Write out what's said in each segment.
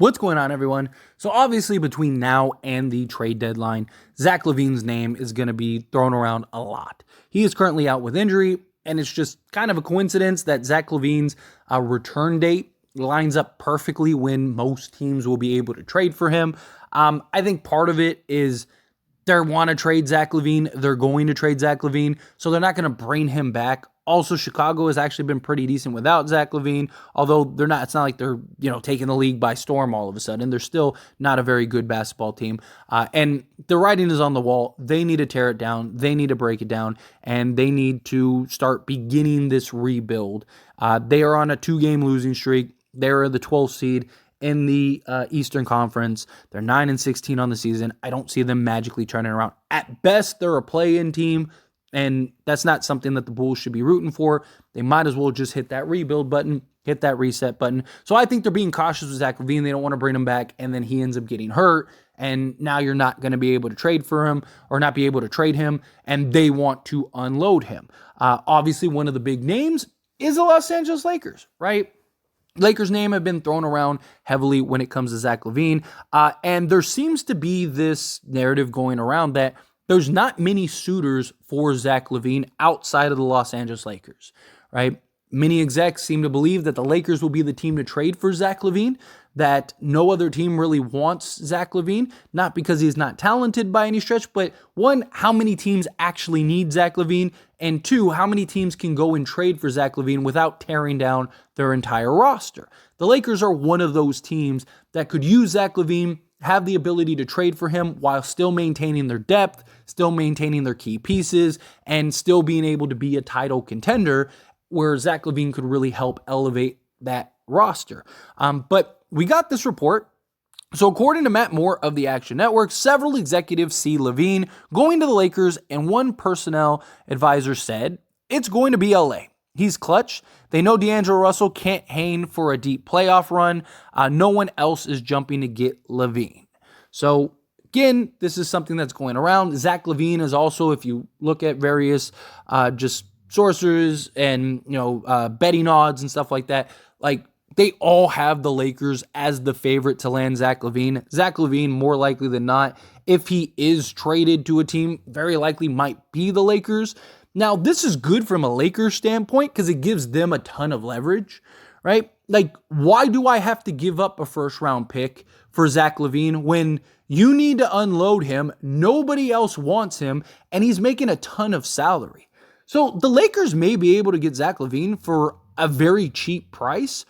What's going on, everyone? So obviously between now and the trade deadline, Zach Lavine's name is going to be thrown around a lot. He is currently out with injury, and it's just kind of a coincidence that Zach Lavine's return date lines up perfectly when most teams will be able to trade for him. I think part of it is they want to trade Zach Lavine. They're going to trade Zach Lavine, so they're not going to bring him back. Also, Chicago has actually been pretty decent without Zach Lavine, although they're not. It's not like they're taking the league by storm all of a sudden. They're still not a very good basketball team, and the writing is on the wall. They need to tear it down. They need to break it down, and they need to start beginning this rebuild. They are on a 2-game losing streak. They're the 12th seed in the Eastern Conference. They're 9-16 on the season. I don't see them magically turning around. At best, they're a play-in team, and that's not something that the Bulls should be rooting for. They might as well just hit that rebuild button, hit that reset button. So I think they're being cautious with Zach Lavine. They don't want to bring him back, and then he ends up getting hurt, and now you're not going to be able to trade for him or not be able to trade him, and they want to unload him. Obviously, one of the big names is the Los Angeles Lakers, right? Lakers' name have been thrown around heavily when it comes to Zach Lavine, and there seems to be this narrative going around that there's not many suitors for Zach Lavine outside of the Los Angeles Lakers, right? Many execs seem to believe that the Lakers will be the team to trade for Zach Lavine, that no other team really wants Zach Lavine, not because he's not talented by any stretch, but one, how many teams actually need Zach Lavine, and two, how many teams can go and trade for Zach Lavine without tearing down their entire roster. The Lakers are one of those teams that could use Zach Lavine, have the ability to trade for him while still maintaining their depth, still maintaining their key pieces, and still being able to be a title contender where Zach Lavine could really help elevate that roster. But we got this report. So according to Matt Moore of the Action Network, several executives see Lavine going to the Lakers, and one personnel advisor said, it's going to be LA. He's clutch. They know D'Angelo Russell can't hang for a deep playoff run. No one else is jumping to get Lavine. So again, this is something that's going around. Zach Lavine is also, if you look at various just sources and betting odds and stuff like that, like they all have the Lakers as the favorite to land Zach Lavine. Zach Lavine, more likely than not, if he is traded to a team, very likely might be the Lakers. Now, this is good from a Lakers standpoint because it gives them a ton of leverage, right? Like, why do I have to give up a first-round pick for Zach Lavine when you need to unload him, nobody else wants him, and he's making a ton of salary? So the Lakers may be able to get Zach Lavine for a very cheap price,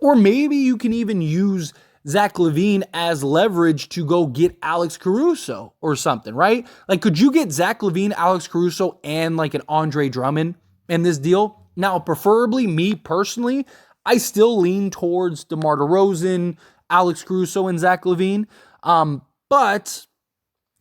or maybe you can even use Zach Lavine as leverage to go get Alex Caruso or something, right? Like, could you get Zach Lavine, Alex Caruso, and like an Andre Drummond in this deal? Now, preferably, me personally, I still lean towards DeMar DeRozan, Alex Caruso, and Zach Lavine. But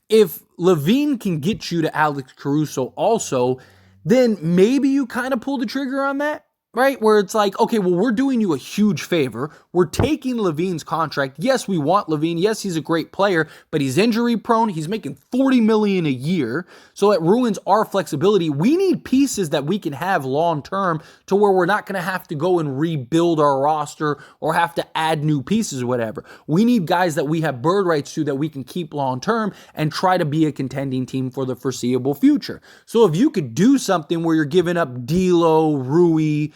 if Lavine can get you to Alex Caruso also, then maybe you kind of pull the trigger on that. Right? Where it's like, okay, well, we're doing you a huge favor. We're taking Lavine's contract. Yes, we want Lavine. Yes, he's a great player, but he's injury prone. He's making $40 million a year. So it ruins our flexibility. We need pieces that we can have long term to where we're not going to have to go and rebuild our roster or have to add new pieces or whatever. We need guys that we have bird rights to that we can keep long term and try to be a contending team for the foreseeable future. So if you could do something where you're giving up D'Lo, Rui,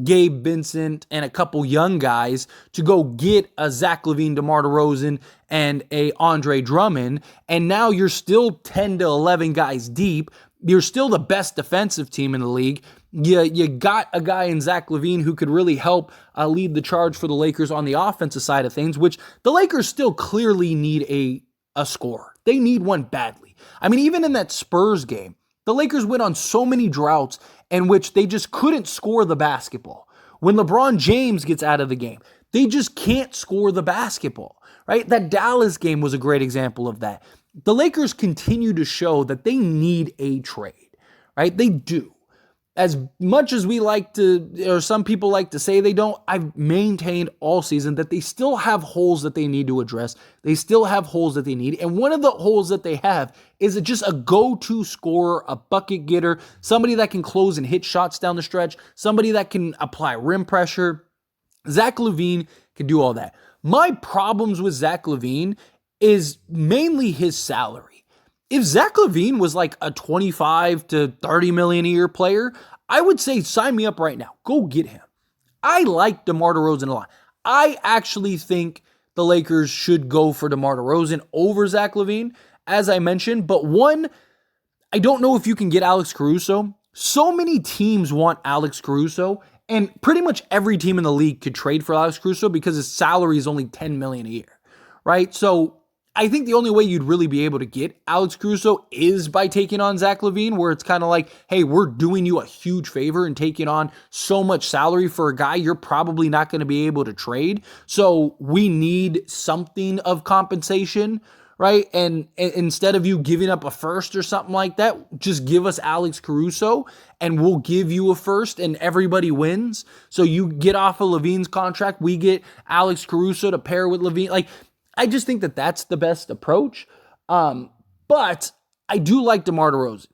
Gabe Vincent, and a couple young guys to go get a Zach Lavine, DeMar DeRozan, and a Andre Drummond, and now you're still 10 to 11 guys deep. You're still the best defensive team in the league. You got a guy in Zach Lavine who could really help lead the charge for the Lakers on the offensive side of things, which the Lakers still clearly need a scorer. They need one badly. I mean, even in that Spurs game, the Lakers went on so many droughts in which they just couldn't score the basketball. When LeBron James gets out of the game, they just can't score the basketball, right? That Dallas game was a great example of that. The Lakers continue to show that they need a trade, right? They do. As much as we like to, or some people like to say they don't, I've maintained all season that they still have holes that they need to address. They still have holes that they need. And one of the holes that they have is just a go-to scorer, a bucket getter, somebody that can close and hit shots down the stretch, somebody that can apply rim pressure. Zach Lavine can do all that. My problems with Zach Lavine is mainly his salary. If Zach Lavine was like a 25 to 30 million a year player, I would say sign me up right now. Go get him. I like DeMar DeRozan a lot. I actually think the Lakers should go for DeMar DeRozan over Zach Lavine, as I mentioned. But one, I don't know if you can get Alex Caruso. So many teams want Alex Caruso, and pretty much every team in the league could trade for Alex Caruso because his salary is only $10 million a year, right? So I think the only way you'd really be able to get Alex Caruso is by taking on Zach Lavine, where it's kind of like, hey, we're doing you a huge favor and taking on so much salary for a guy you're probably not going to be able to trade. So we need something of compensation, right? And instead of you giving up a first or something like that, just give us Alex Caruso and we'll give you a first and everybody wins. So you get off of Lavine's contract, we get Alex Caruso to pair with Lavine. Like, I just think that that's the best approach. But I do like DeMar DeRozan.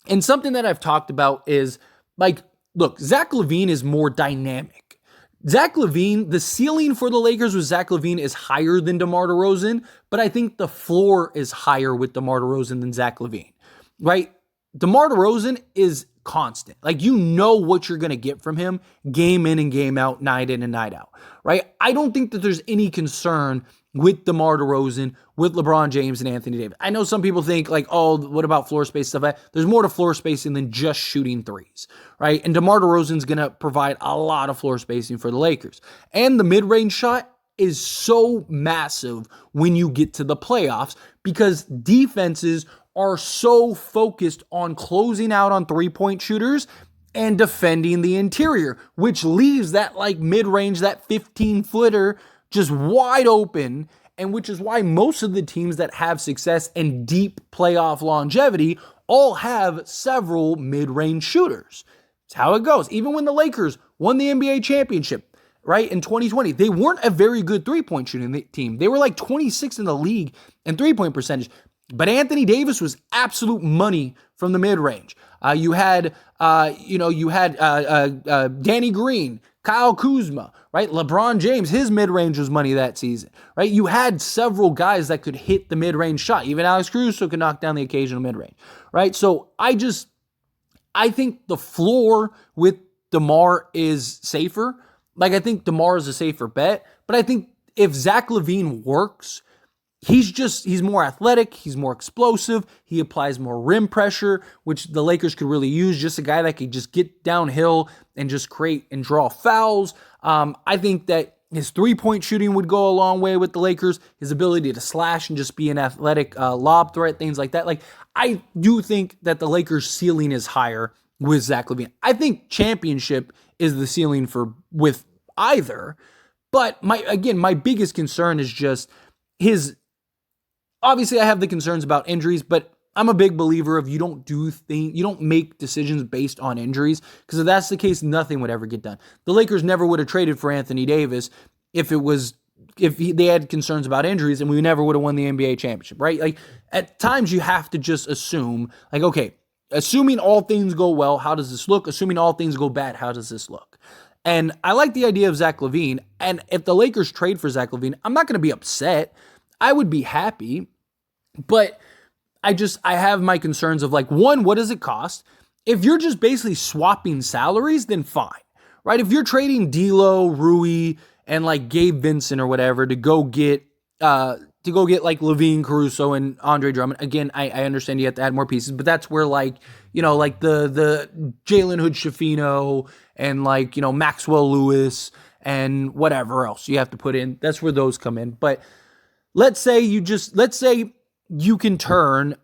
And something that I've talked about is, like, look, Zach Lavine is more dynamic. Zach Lavine, the ceiling for the Lakers with Zach Lavine is higher than DeMar DeRozan, but I think the floor is higher with DeMar DeRozan than Zach Lavine, right? DeMar DeRozan is constant. Like, you know what you're going to get from him game in and game out, night in and night out, right? I don't think that there's any concern with DeMar DeRozan, with LeBron James and Anthony Davis. I know some people think like, oh, what about floor space stuff? There's more to floor spacing than just shooting threes, right? And DeMar DeRozan's going to provide a lot of floor spacing for the Lakers. And the mid-range shot is so massive when you get to the playoffs because defenses are so focused on closing out on three-point shooters and defending the interior, which leaves that like mid-range, that 15-footer just wide open, and which is why most of the teams that have success and deep playoff longevity all have several mid-range shooters. It's how it goes. Even when the Lakers won the NBA championship, right, in 2020, they weren't a very good three-point shooting team. They were like 26th in the league in three-point percentage. But Anthony Davis was absolute money from the mid-range. You had Danny Green, Kyle Kuzma, right? LeBron James, his mid-range was money that season, right? You had several guys that could hit the mid-range shot. Even Alex Caruso could knock down the occasional mid-range, right? So I think the floor with DeMar is safer. Like, I think DeMar is a safer bet, but I think if Zach Lavine works, he's more athletic, he's more explosive, he applies more rim pressure, which the Lakers could really use, just a guy that could just get downhill and just create and draw fouls. I think that his three-point shooting would go a long way with the Lakers, his ability to slash and just be an athletic lob threat, things like that. Like, I do think that the Lakers' ceiling is higher with Zach Lavine. I think championship is the ceiling with either, but my biggest concern is just his. Obviously, I have the concerns about injuries, but I'm a big believer of you don't make decisions based on injuries, because if that's the case, nothing would ever get done. The Lakers never would have traded for Anthony Davis if they had concerns about injuries, and we never would have won the NBA championship, right? Like, at times you have to just assume, like, okay, assuming all things go well, how does this look? Assuming all things go bad, how does this look? And I like the idea of Zach Lavine, and if the Lakers trade for Zach Lavine, I'm not going to be upset. I would be happy, but I have my concerns of, like, one, what does it cost? If you're just basically swapping salaries, then fine, right? If you're trading D'Lo, Rui, and like Gabe Vincent or whatever to go get like Lavine, Caruso, and Andre Drummond. Again, I understand you have to add more pieces, but that's where like the Jalen Hood-Schifino and like, Maxwell Lewis and whatever else you have to put in. That's where those come in. But let's say you can turn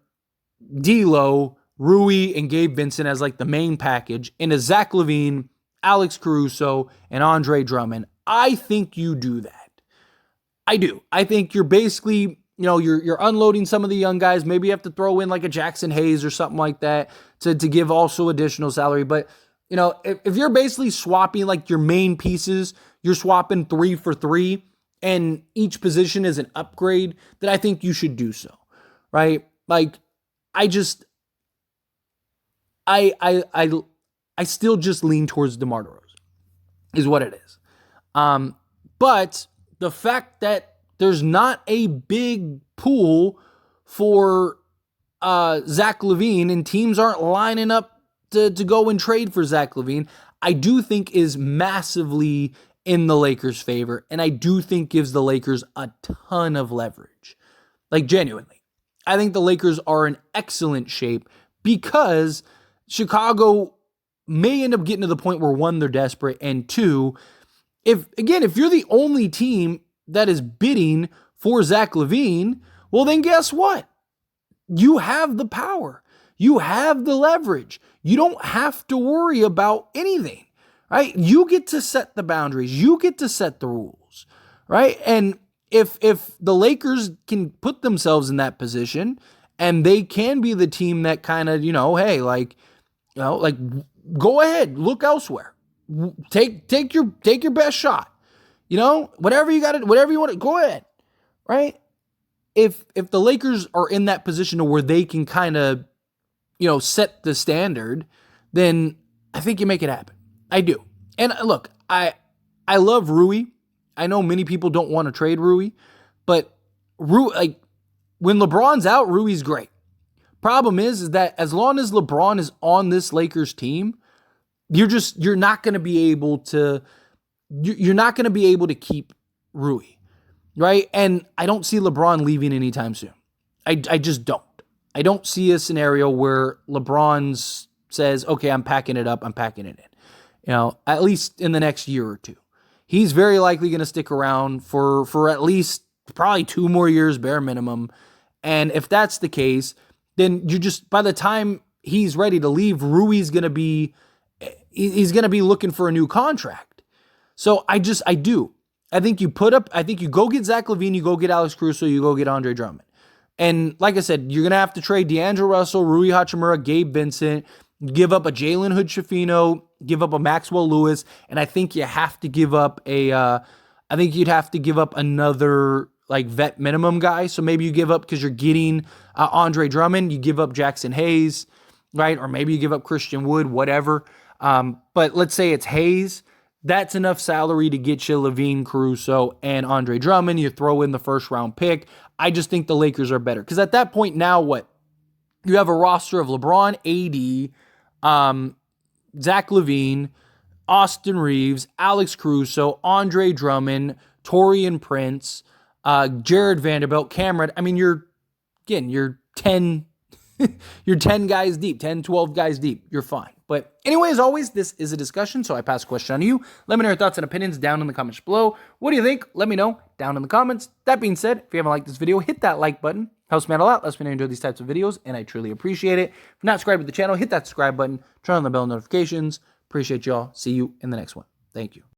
D'Lo, Rui, and Gabe Vincent as like the main package into Zach Lavine, Alex Caruso, and Andre Drummond. I think you do that. I do. I think you're basically, you're unloading some of the young guys. Maybe you have to throw in like a Jackson Hayes or something like that to give also additional salary. But, if you're basically swapping like your main pieces, you're swapping 3 for 3, and each position is an upgrade, then I think you should do so, right? Like, I still just lean towards DeMar DeRozan, is what it is. But the fact that there's not a big pool for Zach Lavine and teams aren't lining up to go and trade for Zach Lavine, I do think is massively in the Lakers' favor. And I do think gives the Lakers a ton of leverage. Like, genuinely. I think the Lakers are in excellent shape because Chicago may end up getting to the point where, one, they're desperate, and two, if you're the only team that is bidding for Zach Lavine, well, then guess what? You have the power. You have the leverage. You don't have to worry about anything, right? You get to set the boundaries. You get to set the rules, right? And if the Lakers can put themselves in that position and they can be the team that kind of, hey, go ahead, look elsewhere. Take your best shot. Whatever you want to, go ahead, right? If the Lakers are in that position to where they can kind of, set the standard, then I think you make it happen. I do. And look, I love Rui. I know many people don't want to trade Rui, but when LeBron's out, Rui's great. Problem is that as long as LeBron is on this Lakers team, you're not going to be able to keep Rui, right? And I don't see LeBron leaving anytime soon. I just don't. I don't see a scenario where LeBron says, okay, I'm packing it up, I'm packing it in. At least in the next year or two. He's very likely going to stick around for at least probably 2 more years, bare minimum. And if that's the case, then by the time he's ready to leave, Rui's going to be, he's going to be looking for a new contract. So I do. I think you go get Zach Lavine, you go get Alex Caruso, you go get Andre Drummond. And like I said, you're going to have to trade D'Angelo Russell, Rui Hachimura, Gabe Vincent, give up a Jalen Hood-Schifino, give up a Maxwell Lewis, and I think you have to give up you'd have to give up another vet minimum guy. So maybe you give up, because you're getting Andre Drummond, you give up Jackson Hayes, right? Or maybe you give up Christian Wood, whatever. But let's say it's Hayes. That's enough salary to get you Lavine, Caruso, and Andre Drummond. You throw in the first round pick. I just think the Lakers are better. Because at that point now, what? You have a roster of LeBron, AD, Zach Lavine, Austin Reeves, Alex Caruso, Andre Drummond, Taurean Prince, Jared Vanderbilt, Cameron. I mean, you're 10 you're 10 guys deep, 10, 12 guys deep. You're fine. But anyway, as always, this is a discussion, so I pass the question on to you. Let me know your thoughts and opinions down in the comments below. What do you think? Let me know down in the comments. That being said, if you haven't liked this video, hit that like button. Helps me out a lot. Lets me know you enjoy these types of videos, and I truly appreciate it. If you're not subscribed to the channel, hit that subscribe button. Turn on the bell notifications. Appreciate y'all. See you in the next one. Thank you.